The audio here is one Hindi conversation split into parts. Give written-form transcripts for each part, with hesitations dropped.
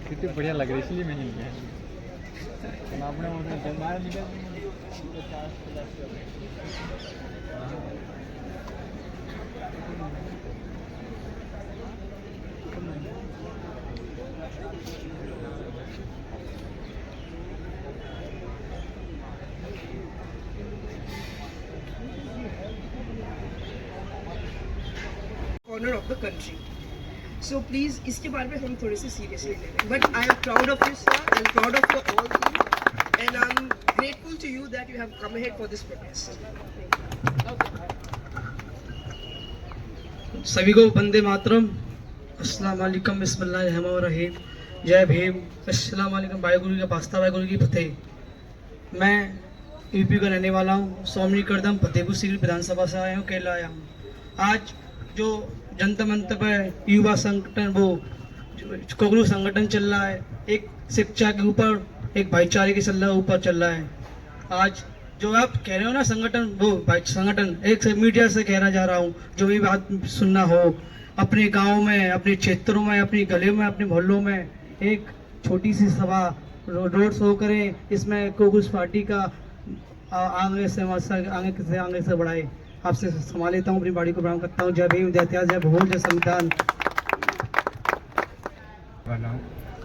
कितनी बढ़िया लग रही है, इसलिए मैं नहीं गया। तो आपने उसमें बाहर निकल corner of the country. So please इसके बारे में हम थोड़े से seriously ले लें. But I am proud of you, sir. I am proud of your all team, and I am grateful to you that you have come ahead for this protest. सभी को वंदे मातरम, अस्सलाम वालेकुम, बिस्मिल्लाहिर्रहमानिर्रहीम, जय भीम, अस्सलाम वालेकुम, वाहेगुरु का पास्ता, वाहेगुरु की फतेह। मैं यूपी का रहने वाला हूँ, सोमनी करदम फतेहपुर सीकरी विधानसभा से आया हूँ, केरला आया हूँ। आज जो जनता मंत्र पर युवा संगठन वो कोगलू संगठन चल रहा है, एक शिक्षा के ऊपर, एक भाईचारे के ऊपर चल रहा है। आज जो आप कह रहे हो ना संगठन, वो संगठन एक मीडिया से कहना जा रहा हूँ, जो भी बात सुनना हो, अपने गांव में, अपने क्षेत्रों में, अपनी गलियों में, अपने मोहल्लों में एक छोटी सी सभा रोड शो करें, इसमें कोगुस पार्टी का आगे से बढ़ाए। आपसे संभाल लेता हूँ, अपनी बाड़ी को प्रणाम करता हूँ। जय भीम, जय इतिहास, जय भूगोल, जय संविधान।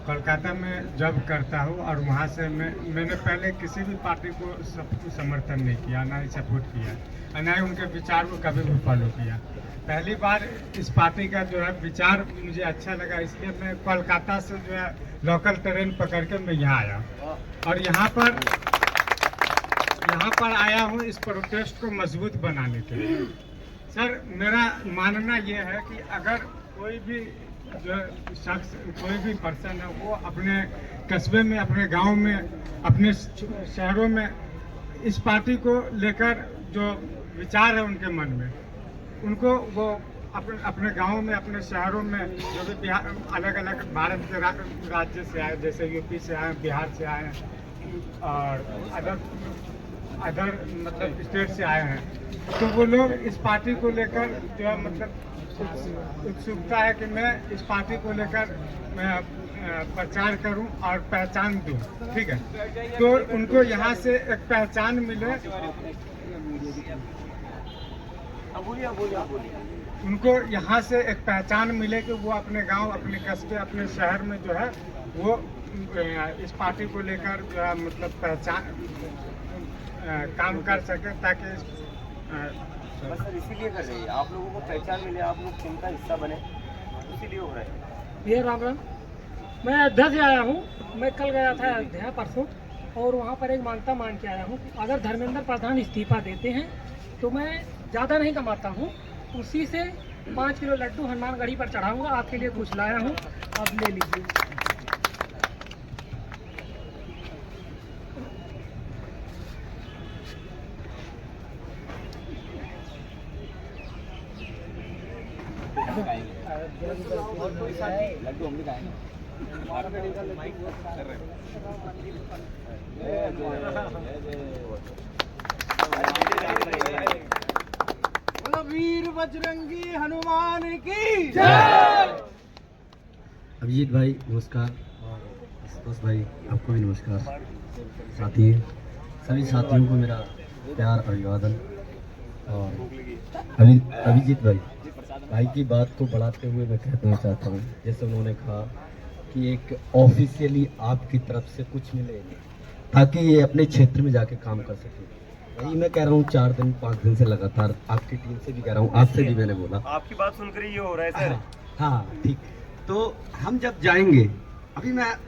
कोलकाता में जॉब करता हूँ और वहाँ से मैंने पहले किसी भी पार्टी को समर्थन नहीं किया, ना ही सपोर्ट किया, और ना ही उनके विचार को कभी भी फॉलो किया। पहली बार इस पार्टी का जो है विचार मुझे अच्छा लगा, इसलिए मैं कोलकाता से जो है लोकल ट्रेन पकड़ के मैं यहाँ आया और यहाँ पर आया हूँ इस प्रोटेस्ट को मजबूत बनाने के लिए। सर, मेरा मानना ये है कि अगर कोई भी जो शख्स, कोई भी पर्सन है, वो अपने कस्बे में, अपने गांव में, अपने शहरों में इस पार्टी को लेकर जो विचार है उनके मन में, उनको वो अपने गांव में, अपने शहरों में, जो भी बिहार अलग अलग भारत के राज्य से आए, जैसे यूपी से आए, बिहार से आए और अदर मतलब स्टेट से आए हैं, तो वो लोग इस पार्टी को लेकर जो है मतलब उत्सुकता है कि मैं इस पार्टी को लेकर मैं प्रचार करूं और पहचान दूं। ठीक है, तो उनको यहाँ से एक पहचान मिले, उनको यहाँ से एक पहचान मिले कि वो अपने गांव, अपने कस्बे, अपने शहर में जो है वो इस पार्टी को लेकर जो है मतलब पहचान काम कर सके, ताकि बस सर इसीलिए कर रही है, आप लोगों को पहचान मिले, आप लोग टीम का हिस्सा बने, इसीलिए हो रहा है। ये राम राम, मैं अयोध्या से आया हूँ। मैं कल गया था अयोध्या परसों, और वहाँ पर एक मानता मान के आया हूँ। अगर धर्मेंद्र प्रधान इस्तीफा देते हैं तो मैं ज़्यादा नहीं कमाता हूँ, उसी से 5 किलो लड्डू हनुमान गढ़ी पर चढ़ाऊँगा। आपके लिए कुछ लाया हूँ, आप ले लीजिए। लड्डू हम भी खाएंगे। वीर बजरंगी हनुमान की जय। अभिजीत भाई नमस्कार, और आशुतोष भाई आपको भी नमस्कार। साथी सभी साथियों को मेरा प्यार अभिवादन। और अभिजीत भाई की बात को बढ़ाते हुए मैं कहना चाहता हूँ, जैसे उन्होंने कहा कि एक ऑफिशियली आपकी तरफ से कुछ मिले ताकि ये अपने क्षेत्र में जाके काम कर सके। वही मैं कह रहा हूँ, 4 दिन 5 दिन से लगातार आपकी टीम से भी कह रहा हूँ, आपसे भी मैंने बोला। आपकी बात सुनकर ये हो रहा है सर। हाँ ठीक, तो हम जब जाएंगे,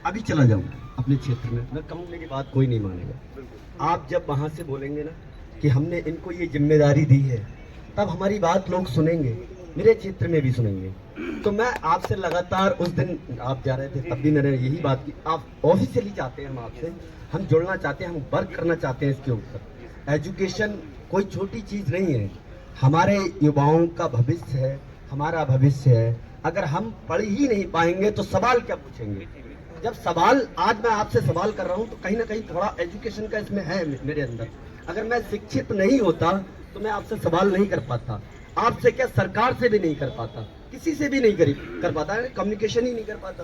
अभी चला जाऊँ अपने क्षेत्र में, मैं कहूँगी कि बात कोई नहीं मानेगा। आप जब वहाँ से बोलेंगे ना कि हमने इनको ये जिम्मेदारी दी है, तब हमारी बात लोग सुनेंगे, मेरे क्षेत्र में भी सुनेंगे। तो मैं आपसे लगातार, उस दिन आप जा रहे थे तब भी मैंने यही बात की, आप ऑफिशियली चाहते हैं, हम आपसे हम जुड़ना चाहते हैं, हम वर्क करना चाहते हैं इसके ऊपर। एजुकेशन कोई छोटी चीज़ नहीं है, हमारे युवाओं का भविष्य है, हमारा भविष्य है। अगर हम पढ़ ही नहीं पाएंगे तो सवाल क्या पूछेंगे? जब सवाल, आज मैं आपसे सवाल कर रहा हूँ तो कहीं ना कहीं थोड़ा एजुकेशन का इसमें है मेरे अंदर। अगर मैं शिक्षित नहीं होता तो मैं आपसे सवाल नहीं कर पाता, आपसे क्या सरकार से भी नहीं कर पाता, किसी से भी नहीं कर पाता है, कम्युनिकेशन ही नहीं कर पाता।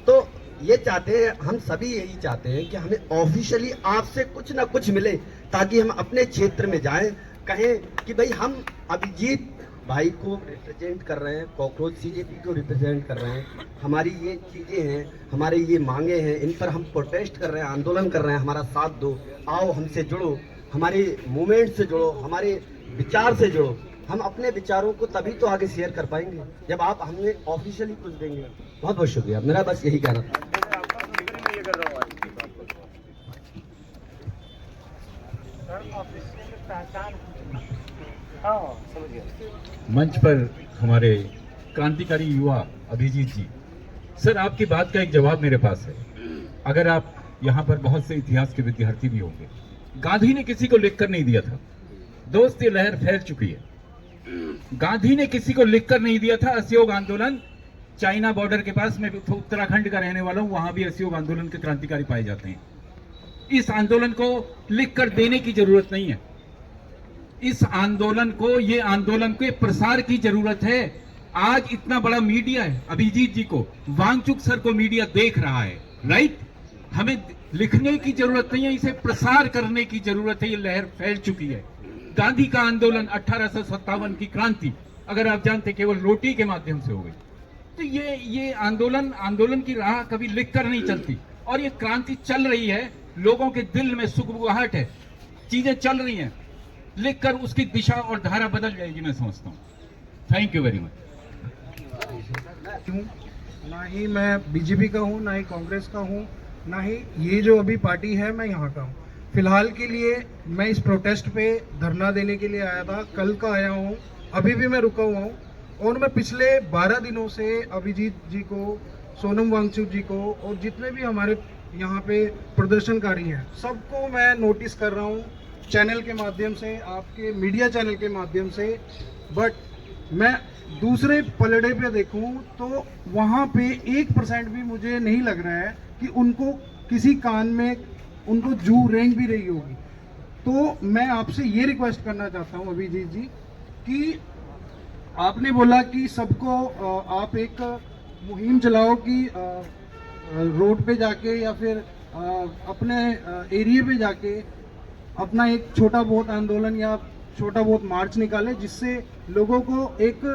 तो ये चाहते हैं, हम सभी यही चाहते हैं कि हमें ऑफिशियली आपसे कुछ ना कुछ मिले, ताकि हम अपने क्षेत्र में जाएं, कहें कि भाई हम अभिजीत भाई को रिप्रेजेंट कर रहे हैं, कॉकरोच सीजेपी को रिप्रेजेंट कर रहे हैं, हमारी ये चीज़ें हैं, हमारे ये मांगे हैं, इन पर हम प्रोटेस्ट कर रहे हैं, आंदोलन कर रहे हैं, हमारा साथ दो, आओ हमसे जुड़ो, हमारे मूवमेंट से जुड़ो, हमारे विचार से जुड़ो। हम अपने विचारों को तभी तो आगे शेयर कर पाएंगे जब आप हमें ऑफिशियली कुछ देंगे। बहुत बहुत शुक्रिया, मेरा बस यही कहना था। मंच पर हमारे क्रांतिकारी युवा अभिजीत जी, सर आपकी बात का एक जवाब मेरे पास है। अगर आप यहाँ पर बहुत से इतिहास के विद्यार्थी भी होंगे, गांधी ने किसी को लिखकर नहीं दिया था दोस्त, ये लहर फैल चुकी है। गांधी ने किसी को लिखकर नहीं दिया था। असहयोग आंदोलन चाइना बॉर्डर के पास, मैं उत्तराखंड का रहने वाला हूं, वहां भी असहयोग आंदोलन के क्रांतिकारी पाए जाते हैं। इस आंदोलन को लिखकर देने की जरूरत नहीं है, इस आंदोलन को, ये आंदोलन के प्रसार की जरूरत है। आज इतना बड़ा मीडिया है, अभिजीत जी को, वांगचुक सर को मीडिया देख रहा है, राइट? हमें लिखने की जरूरत नहीं है, इसे प्रसार करने की जरूरत है। ये लहर फैल चुकी है। गांधी का आंदोलन 1857 की क्रांति, अगर आप जानते, केवल रोटी के माध्यम से हो गई। तो ये आंदोलन की राह कभी लिखकर नहीं चलती, और ये क्रांति चल रही है, लोगों के दिल में सुगबुगाहट है, चीजें चल रही हैं। लिखकर उसकी दिशा और धारा बदल जाएगी, मैं समझता हूँ। Thank you very much. ना ही मैं बीजेपी का हूँ, ना ही कांग्रेस का हूँ, ना ही ये जो अभी पार्टी है मैं यहाँ का हूँ। फिलहाल के लिए मैं इस प्रोटेस्ट पे धरना देने के लिए आया था, कल का आया हूँ, अभी भी मैं रुका हुआ हूँ। और मैं पिछले 12 दिनों से अभिजीत जी को, सोनम वांगचुक जी को, और जितने भी हमारे यहाँ पे प्रदर्शनकारी हैं, सबको मैं नोटिस कर रहा हूँ, चैनल के माध्यम से, आपके मीडिया चैनल के माध्यम से। बट मैं दूसरे पलड़े पे देखूं तो वहाँ पे 1% भी मुझे नहीं लग रहा है कि उनको किसी कान में उनको जू रेंग भी रही होगी। तो मैं आपसे ये रिक्वेस्ट करना चाहता हूँ अभिजीत जी, कि आपने बोला कि सबको आप एक मुहिम चलाओ कि रोड पे जाके या फिर अपने एरिया पे जाके अपना एक छोटा बहुत आंदोलन या छोटा बहुत मार्च निकाले, जिससे लोगों को एक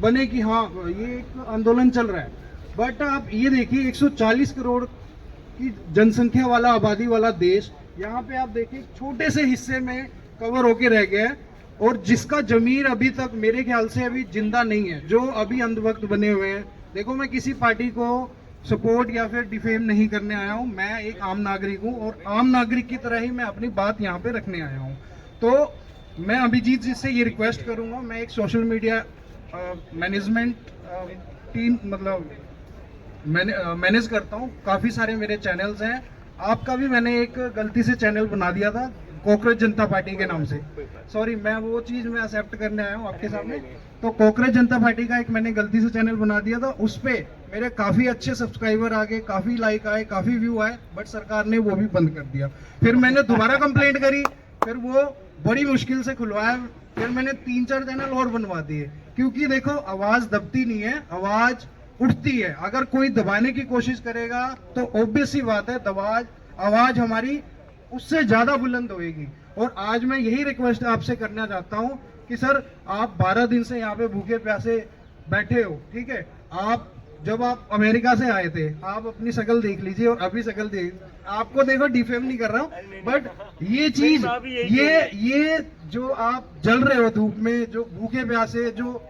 बने कि हाँ ये एक आंदोलन चल रहा है। बट आप ये देखिए 140 करोड़ की जनसंख्या वाला, आबादी वाला देश, यहाँ पे आप देखिए छोटे से हिस्से में कवर होके रह गया है, और जिसका जमीर अभी तक मेरे ख्याल से अभी जिंदा नहीं है, जो अभी अंधभक्त बने हुए हैं। देखो, मैं किसी पार्टी को सपोर्ट या फिर डिफेम नहीं करने आया हूँ, मैं एक आम नागरिक हूँ, और आम नागरिक की तरह ही मैं अपनी बात यहाँ पे रखने आया हूँ। तो मैं अभिजीत जी से ये रिक्वेस्ट करूँगा, मैं एक सोशल मीडिया मैनेजमेंट टीम मतलब मैनेज करता हूँ, काफ़ी सारे मेरे चैनल्स हैं। आपका भी मैंने एक गलती से चैनल बना दिया था कॉकरोच जनता पार्टी के नाम से, सॉरी, मैं वो चीज़ मैं एक्सेप्ट करने आया हूँ आपके सामने। तो कॉकरोच जनता पार्टी का एक मैंने गलती से चैनल बना दिया था, उस पर मेरे काफ़ी अच्छे सब्सक्राइबर आ गए, काफ़ी लाइक आए, काफ़ी व्यू आए, बट सरकार ने वो भी बंद कर दिया। फिर मैंने दोबारा कंप्लेंट करी, फिर वो बड़ी मुश्किल से खुलवाया, फिर मैंने 3-4 चैनल और बनवा दिए, क्योंकि देखो आवाज़ दबती नहीं है, आवाज़ उठती है। अगर कोई दबाने की कोशिश करेगा तो ऑब्वियस सी बात है आवाज़ हमारी उससे ज़्यादा बुलंद होएगी। और आज मैं यही रिक्वेस्ट आपसे करना चाहता हूँ कि सर, आप 12 दिन से यहाँ पे भूखे प्यासे बैठे हो, ठीक है? जब आप अमेरिका से आए थे, आप अपनी शक्ल देख लीजिए और अभी शक्ल देख, आपको देखो, डिफेम नहीं कर रहा हूँ, बट ये चीज, ये जो आप जल रहे हो धूप में, जो भूखे प्यासे, जो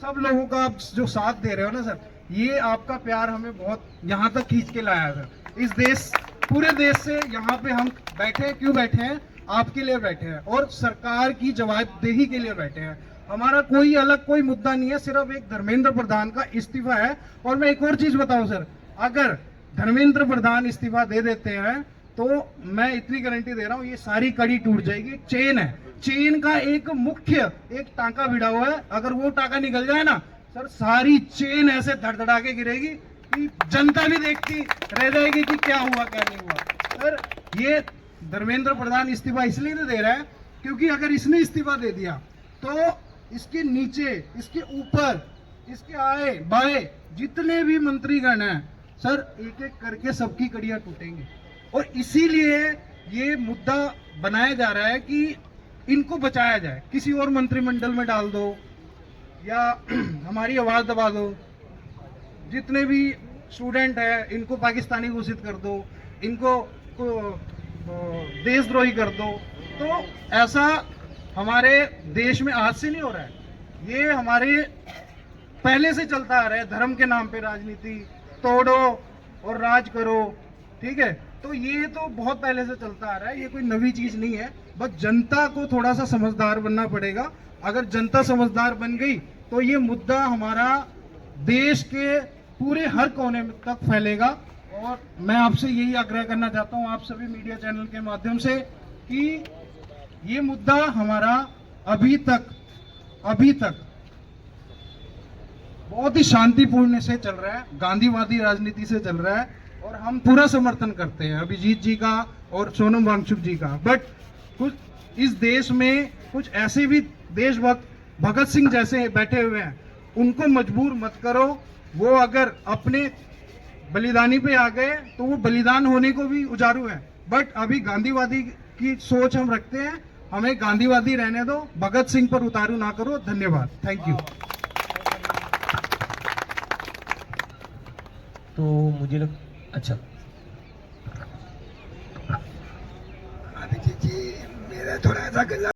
सब लोगों का आप जो साथ दे रहे हो ना सर, ये आपका प्यार हमें बहुत यहाँ तक खींच के लाया था। इस देश, पूरे देश से यहाँ पे हम बैठे, क्यों बैठे हैं? आपके लिए बैठे हैं, और सरकार की जवाबदेही के लिए बैठे हैं। हमारा कोई अलग कोई मुद्दा नहीं है, सिर्फ एक धर्मेंद्र प्रधान का इस्तीफा है। और मैं एक और चीज बताऊं सर, अगर धर्मेंद्र प्रधान इस्तीफा दे देते हैं तो मैं इतनी गारंटी दे रहा हूं, ये सारी कड़ी टूट जाएगी। चेन है, चेन का एक मुख्य एक टांका भिड़ा हुआ है, अगर वो टांका निकल जाए ना सर, सारी चेन ऐसे धड़धड़ा के गिरेगी कि जनता भी देखती रह जाएगी कि क्या हुआ क्या नहीं हुआ। सर, ये धर्मेंद्र प्रधान इस्तीफा इसलिए नहीं दे रहा है क्योंकि अगर इसने इस्तीफा दे दिया तो इसके नीचे, इसके ऊपर, इसके आए बाएं जितने भी मंत्रीगण हैं, सर एक एक करके सबकी कड़ियां टूटेंगी। और इसीलिए ये मुद्दा बनाया जा रहा है कि इनको बचाया जाए, किसी और मंत्रिमंडल में डाल दो या हमारी आवाज दबा दो, जितने भी स्टूडेंट है इनको पाकिस्तानी घोषित कर दो, इनको देशद्रोही कर दो। तो ऐसा हमारे देश में आज से नहीं हो रहा है, ये हमारे पहले से चलता आ रहा है। धर्म के नाम पे राजनीति, तोड़ो और राज करो, ठीक है। तो ये तो बहुत पहले से चलता आ रहा है, ये कोई नई चीज नहीं है। बस जनता को थोड़ा सा समझदार बनना पड़ेगा। अगर जनता समझदार बन गई तो ये मुद्दा हमारा देश के पूरे हर कोने तक फैलेगा। और मैं आपसे यही आग्रह करना चाहता हूँ, आप सभी मीडिया चैनल के माध्यम से, कि ये मुद्दा हमारा अभी तक बहुत ही शांतिपूर्ण से चल रहा है, गांधीवादी राजनीति से चल रहा है, और हम पूरा समर्थन करते हैं अभिजीत जी का और सोनम वांगचुक जी का। बट कुछ इस देश में कुछ ऐसे भी देशभक्त भगत सिंह जैसे बैठे हुए हैं, उनको मजबूर मत करो। वो अगर अपने बलिदानी पे आ गए तो वो बलिदान होने को भी उजारू है। बट अभी गांधीवादी की सोच हम रखते हैं, हमें गांधीवादी रहने दो, भगत सिंह पर उतारू ना करो। धन्यवाद, थैंक यू। तो मुझे अच्छा अभिजीत जी, मेरा थोड़ा सा गला